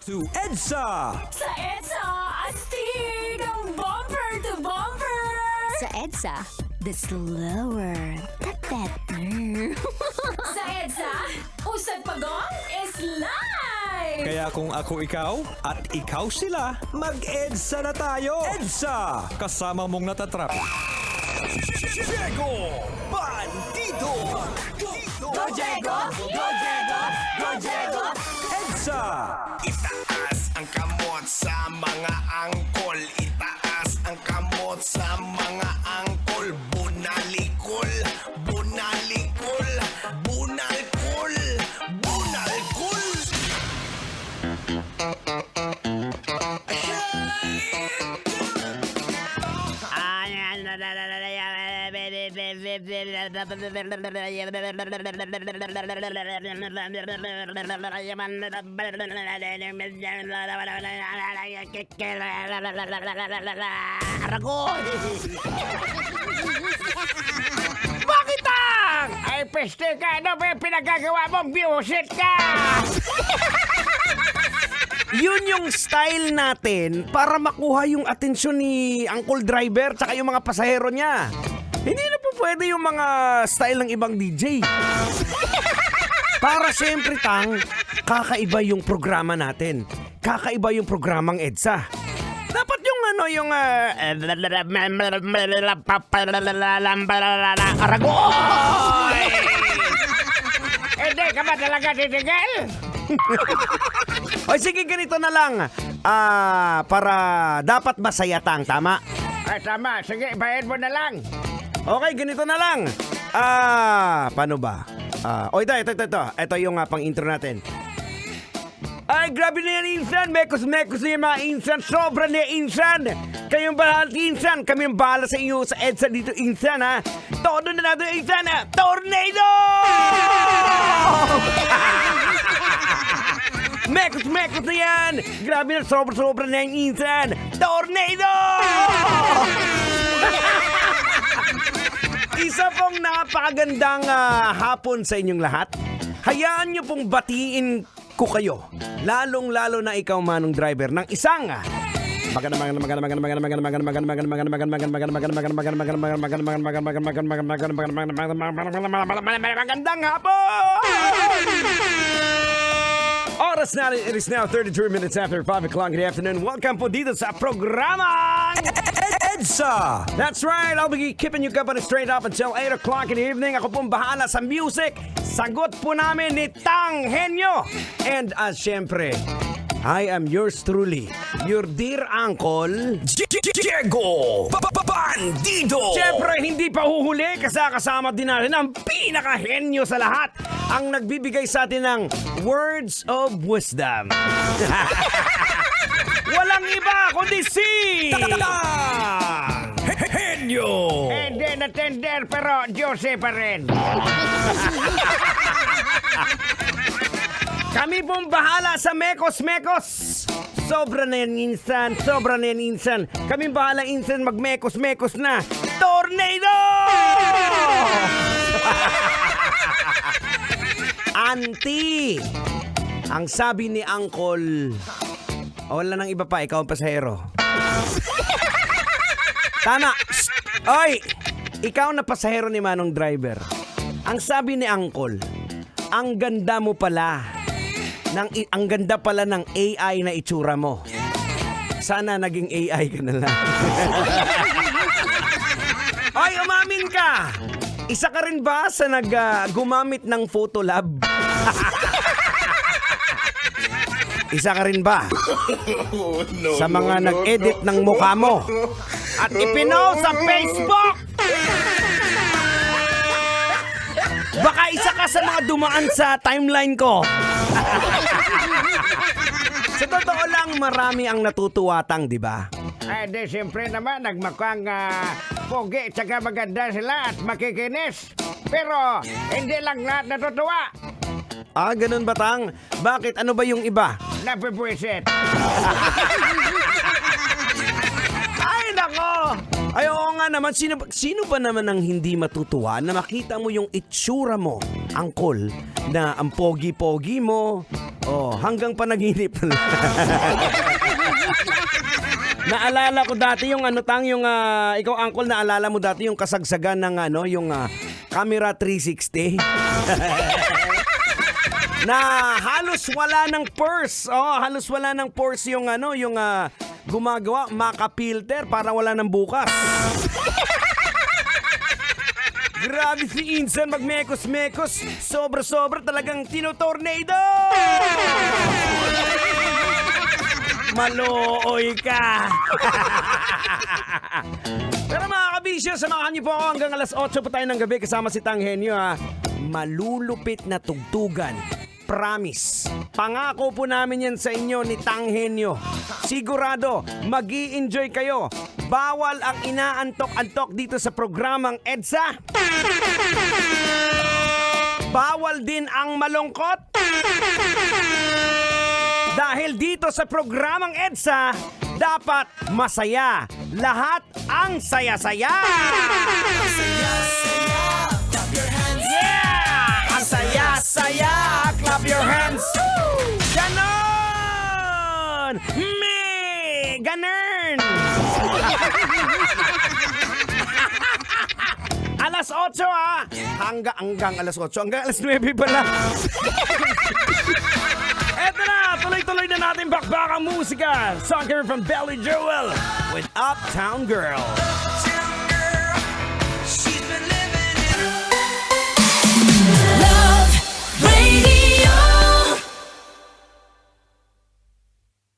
to EDSA! Sa EDSA, astig ang bumper to bumper! Sa EDSA, the slower, the better. Sa EDSA, usad pagong is live! Kaya kung ako ikaw at ikaw sila, mag-EDSA na tayo! EDSA! Kasama mong natatrap. Diego Bandido! Go Diego! Go Diego! Go Diego! EDSA! Itaas ang kamot sa mga angkol. Itaas ang kamot sa mga angkol. Bunalikol, bunalikol, bunalkol, bunalkol. Bakit ang? Ay, peste ka! Ano ba yung pinagagawa mo? Bullshit ka! Yun yung style natin para makuha yung atensyon ni Uncle Driver tsaka yung mga pasahero niya. Hindi na po pwede yung mga style ng ibang DJ. Para siyempre tang, kakaiba yung programa natin. Kakaiba yung programang EDSA. Dapat yung ano yung Aragoy! Hindi ka ba talaga titigil? O sige, ganito na lang. Para dapat masaya tang, tama? Ay, tama. Sige, bayad mo na lang. Okay, ganito na lang. Paano ba? Ito. Ito yung pang intro natin. Ay, grabe na yan, Insan. Mekos-mekos na yung mga Insan. Sobra na yan, Insan. Kayong bahala, Insan. Kami ang bahala sa inyo sa EDSA dito, Insan, ha? Todo na natin, Insan, ha? Tornado! Mekos-mekos na yan. Grabe na, sobra na yan, Insan. Tornado! Isa pong napakagandang hapon sa inyong lahat. Hayaan nyo pong batiin ko kayo. Lalong-lalo na ikaw, Manong Driver, ng isang magandang hapon! Oras natin, it is now 33 minutes after 5 o'clock in the afternoon. Welcome po dito sa programa EDSA! That's right, I'll be keeping you company straight up until 8 o'clock in the evening. Ako pong bahala sa music. Sagot po namin ni Tang Henyo. And syempre, I am yours truly, your dear uncle, Diego Bandido! Siyempre, hindi pa huhuli kasi kasama din natin ang pinaka-henyo sa lahat, ang nagbibigay sa atin ng words of wisdom. Walang iba kundi si Henyo! Hindi na tender, pero Diyos pa rin. Kami pong bahala sa mekos-mekos. Sobra na yan, Insan. Sobra na yan, Insan. Kami bahala, Insan, mag-mekos-mekos na. Tornado! Auntie, ang sabi ni Uncle, wala nang iba pa, ikaw ang pasahero. Tama. Shh! Oy! Ikaw na pasahero ni Manong Driver. Ang sabi ni Uncle, ang ganda mo pala. Ang ganda pala ng AI na itsura mo. Sana naging AI ka na lang. Ay, umamin ka! Isa ka rin ba sa gumamit ng Photolab? Isa ka rin ba? Sa mga nag-edit ng mukha mo at ipinost sa Facebook? Baka isa ka sa mga dumaan sa timeline ko. Sa totoo lang, marami ang natutuwatang, di ba? Ay, di, siyempre naman, nagmakang pogi, tsaka maganda sila at makikinis. Pero, hindi lang lahat natutuwa. Ganun ba, Tang? Bakit? Ano ba yung iba? Napipwisit. Ay, nako! Ay, oo nga naman. Sino ba naman ang hindi matutuwa na makita mo yung itsura mo, Uncle, na ang pogi-pogi mo, Oh, hanggang panaginip. Naalala ko dati yung ikaw uncle, naalala mo dati yung kasagsagan ng yung camera 360. Na halos wala ng purse. Oh, halos wala ng purse yung gumagawa, maka-filter para wala ng bukas. Grabe si Insan magmekos-mekos. Sobra-sobra talagang tinotornado. Malooy ka. Pero mga kabisyo, samahan niyo po ako hanggang alas 8 po tayo ng gabi kasama si Tanghenyo ha. Malulupit na tugtugan. Promise. Pangako po namin yan sa inyo ni Tanghenyo. Sigurado, mag-i-enjoy kayo. Bawal ang inaantok-antok dito sa programang EDSA. Bawal din ang malungkot. Dahil dito sa programang EDSA, dapat masaya. Lahat ang saya-saya. Yeah! Ang saya-saya. Clap your hands. Ganon! Ganon! Alas 8 ha. Hanggang alas 8. Hanggang alas 9 pala. Eto na, tuloy-tuloy na natin bakbak ang musika. Song coming from Belly Joel with Uptown Girl.